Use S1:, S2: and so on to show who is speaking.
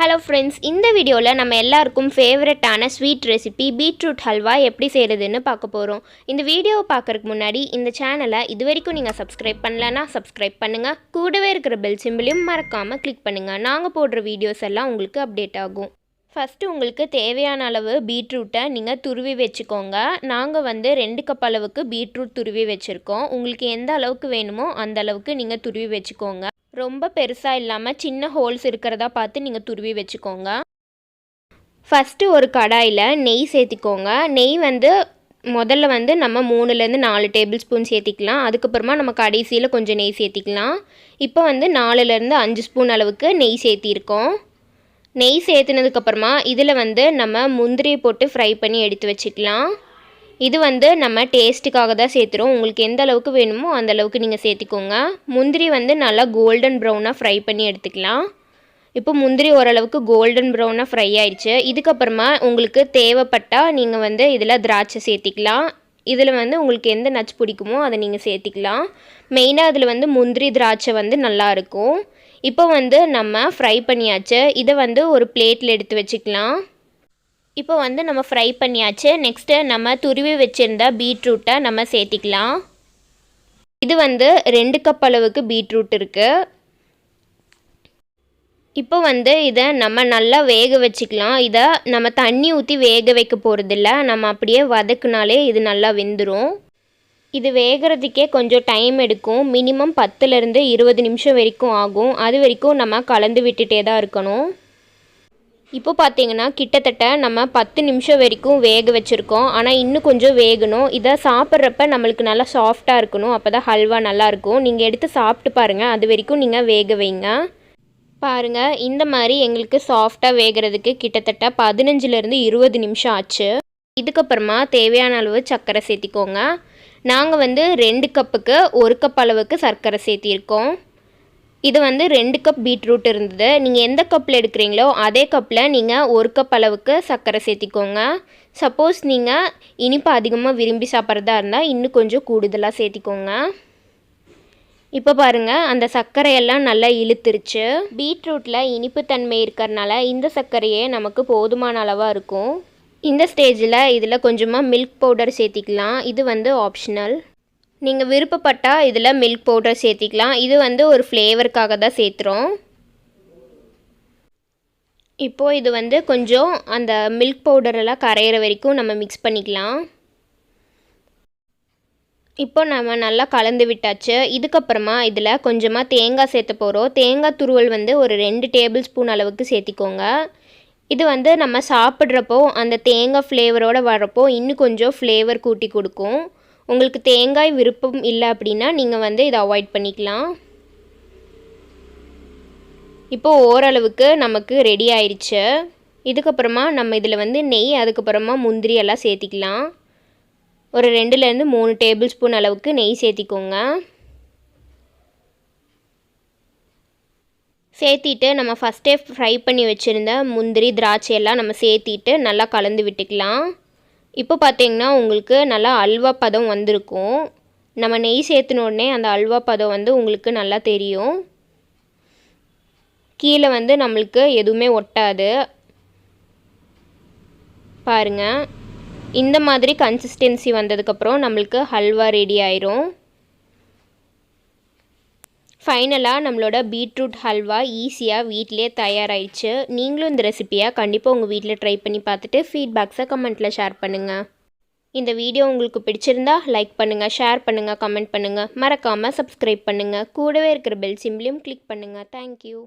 S1: Hello friends, இந்த வீடியோவில் நம்ம எல்லாருக்கும் ஃபேவரட்டான ஸ்வீட் ரெசிபி பீட்ரூட் ஹல்வா எப்படி செய்கிறதுன்னு பார்க்க போகிறோம். இந்த வீடியோவை பார்க்குறதுக்கு முன்னாடி இந்த சேனலை இது வரைக்கும் நீங்கள் சப்ஸ்கிரைப் பண்ணலன்னா சப்ஸ்கிரைப் பண்ணுங்கள். கூடவே இருக்கிற பெல் சிம்பிளையும் மறக்காமல் கிளிக் பண்ணுங்கள். நாங்கள் போடுற வீடியோஸ் எல்லாம் உங்களுக்கு அப்டேட் ஆகும். ஃபஸ்ட்டு உங்களுக்கு தேவையான அளவு பீட்ரூட்டை நீங்கள் துருவி வச்சுக்கோங்க. நாங்கள் 2 கப் அளவுக்கு பீட்ரூட் துருவி வச்சுருக்கோம். உங்களுக்கு எந்த அளவுக்கு வேணுமோ அந்த அளவுக்கு நீங்கள் துருவி வச்சுக்கோங்க. ரொம்ப பெருசாக இல்லாமல் சின்ன ஹோல்ஸ் இருக்கிறதா பார்த்து நீங்கள் துருவி வச்சுக்கோங்க. ஃபஸ்ட்டு ஒரு கடாயில் நெய் சேர்த்திக்கோங்க. நெய் முதல்ல நம்ம 3லேருந்து 4 டேபிள் ஸ்பூன் சேர்த்திக்கலாம். அதுக்கப்புறமா நம்ம கடைசியில் கொஞ்சம் நெய் சேர்த்திக்கலாம். இப்போ 4லேருந்து 5 ஸ்பூன் அளவுக்கு நெய் சேர்த்திருக்கோம். நெய் சேர்த்துனதுக்கப்புறமா இதில் நம்ம முந்திரியை போட்டு ஃப்ரை பண்ணி எடுத்து வச்சுக்கலாம். இது நம்ம டேஸ்ட்டுக்காக தான் சேர்த்துறோம். உங்களுக்கு எந்த அளவுக்கு வேணுமோ அந்த அளவுக்கு நீங்கள் சேர்த்திக்கோங்க. முந்திரி நல்லா கோல்டன் ப்ரௌனாக ஃப்ரை பண்ணி எடுத்துக்கலாம். இப்போ முந்திரி ஓரளவுக்கு கோல்டன் ப்ரௌனாக ஃப்ரை ஆயிடுச்சு. இதுக்கப்புறமா உங்களுக்கு தேவைப்பட்டால் நீங்கள் இதில் திராட்சை சேர்த்திக்கலாம். இதில் உங்களுக்கு எந்த நட்ஸ் பிடிக்குமோ அதை நீங்கள் சேர்த்திக்கலாம். மெயினாக அதில் முந்திரி திராட்சை நல்லாயிருக்கும். இப்போ நம்ம ஃப்ரை பண்ணியாச்சு. இதை ஒரு பிளேட்டில் எடுத்து வச்சுக்கலாம். இப்போ நம்ம ஃப்ரை பண்ணியாச்சு. நெக்ஸ்ட்டு நம்ம துருவி வச்சுருந்த பீட்ரூட்டை நம்ம சேர்த்திக்கலாம். இது 2 கப் அளவுக்கு பீட்ரூட் இருக்குது. இப்போ இதை நம்ம நல்லா வேக வச்சுக்கலாம். இதை நம்ம தண்ணி ஊற்றி வேக வைக்க போகிறதில்ல. நம்ம அப்படியே வதக்குனாலே இது நல்லா வெந்துடும். இது வேகிறதுக்கே கொஞ்சம் டைம் எடுக்கும். மினிமம் 10லேருந்து 20 நிமிஷம் வரைக்கும் ஆகும். அது வரைக்கும் நம்ம கலந்து விட்டுட்டே தான் இருக்கணும். இப்போ பார்த்தீங்கன்னா கிட்டத்தட்ட நம்ம 10 நிமிஷம் வரைக்கும் வேக வச்சுருக்கோம். ஆனால் இன்னும் கொஞ்சம் வேகணும். இதை சாப்பிட்றப்ப நம்மளுக்கு நல்லா சாஃப்டாக இருக்கணும். அப்போ தான் ஹல்வா நல்லாயிருக்கும். நீங்கள் எடுத்து சாப்பிட்டு பாருங்கள். அது வரைக்கும் நீங்கள் வேக வைங்க. பாருங்கள், இந்த மாதிரி எங்களுக்கு சாஃப்டாக வேகிறதுக்கு கிட்டத்தட்ட 15லேருந்து 20 நிமிஷம் ஆச்சு. இதுக்கப்புறமா தேவையான அளவு சர்க்கரை சேர்த்திக்கோங்க. நாங்கள் 2 கப்புக்கு 1 கப் அளவுக்கு சர்க்கரை சேர்த்திருக்கோம். இது 2 கப் பீட்ரூட் இருந்தது. நீங்கள் எந்த கப்பில் எடுக்கிறீங்களோ அதே கப்பில் நீங்கள் 1 கப் அளவுக்கு சர்க்கரை சேர்த்திக்கோங்க. சப்போஸ் நீங்கள் இனிப்பு அதிகமாக விரும்பி சாப்பிட்றதா இருந்தால் இன்னும் கொஞ்சம் கூடுதலாக சேர்த்திக்கோங்க. இப்போ பாருங்கள், அந்த சர்க்கரையெல்லாம் நல்லா இழுத்துருச்சு. பீட்ரூட்டில் இனிப்புத்தன்மை இருக்கிறதுனால இந்த சர்க்கரையே நமக்கு போதுமான அளவாக இருக்கும். இந்த ஸ்டேஜில் இதில் கொஞ்சமாக மில்க் பவுடர் சேர்த்திக்கலாம். இது ஆப்ஷனல். நீங்கள் விருப்பப்பட்டால் இதில் மில்க் பவுடர் சேர்த்திக்கலாம். இது ஒரு ஃப்ளேவருக்காக தான் சேர்த்துறோம். இப்போது இது கொஞ்சம் அந்த மில்க் பவுடரெல்லாம் கரையிற வரைக்கும் நம்ம மிக்ஸ் பண்ணிக்கலாம். இப்போ நம்ம நல்லா கலந்து விட்டாச்சு. இதுக்கப்புறமா இதில் கொஞ்சமாக தேங்காய் சேர்த்த போகிறோம். தேங்காய் துருவல் ஒரு 2 டேபிள் ஸ்பூன் அளவுக்கு சேர்த்திக்கோங்க. இது நம்ம சாப்பிட்றப்போ அந்த தேங்காய் ஃப்ளேவரோடு வர்றப்போ இன்னும் கொஞ்சம் ஃப்ளேவர் கூட்டி கொடுக்கும். உங்களுக்கு தேங்காய் விருப்பம் இல்லை அப்படின்னா நீங்கள் இதை அவாய்ட் பண்ணிக்கலாம். இப்போது ஓரளவுக்கு நமக்கு ரெடி ஆயிடுச்சு. இதுக்கப்புறமா நம்ம இதில் நெய், அதுக்கப்புறமா முந்திரி எல்லாம் சேர்த்திக்கலாம். ஒரு 2லேருந்து 3 டேபிள் ஸ்பூன் அளவுக்கு நெய் சேர்த்திக்கோங்க. சேர்த்திட்டு நம்ம ஃபஸ்ட்டே ஃப்ரை பண்ணி வச்சுருந்த முந்திரி திராட்சையெல்லாம் நம்ம சேர்த்திட்டு நல்லா கலந்து விட்டுக்கலாம். இப்போ பார்த்தீங்கன்னா உங்களுக்கு நல்லா அல்வா பதம் வந்திருக்கும். நம்ம நெய் சேர்த்துனோடனே அந்த அல்வா பதம் உங்களுக்கு நல்லா தெரியும். கீழே நம்மளுக்கு எதுவுமே ஒட்டாது. பாருங்கள், இந்த மாதிரி கன்சிஸ்டன்சி வந்ததுக்கப்புறம் நம்மளுக்கு ஹல்வா ரெடி ஆயிரும். ஃபைனலாக நம்மளோட பீட்ரூட் ஹல்வா ஈஸியாக வீட்டிலே தயாராகிடுச்சு. நீங்களும் இந்த ரெசிப்பியை கண்டிப்பாக உங்கள் வீட்டில் ட்ரை பண்ணி பார்த்துட்டு ஃபீட்பேக்ஸை கமெண்ட்டில் ஷேர் பண்ணுங்கள். இந்த வீடியோ உங்களுக்கு பிடிச்சிருந்தா லைக் பண்ணுங்கள், ஷேர் பண்ணுங்கள், கமெண்ட் பண்ணுங்கள். மறக்காமல் சப்ஸ்கிரைப் பண்ணுங்கள். கூடவே இருக்கிற பெல் சிம்பிளையும் கிளிக் பண்ணுங்கள். தேங்க்யூ.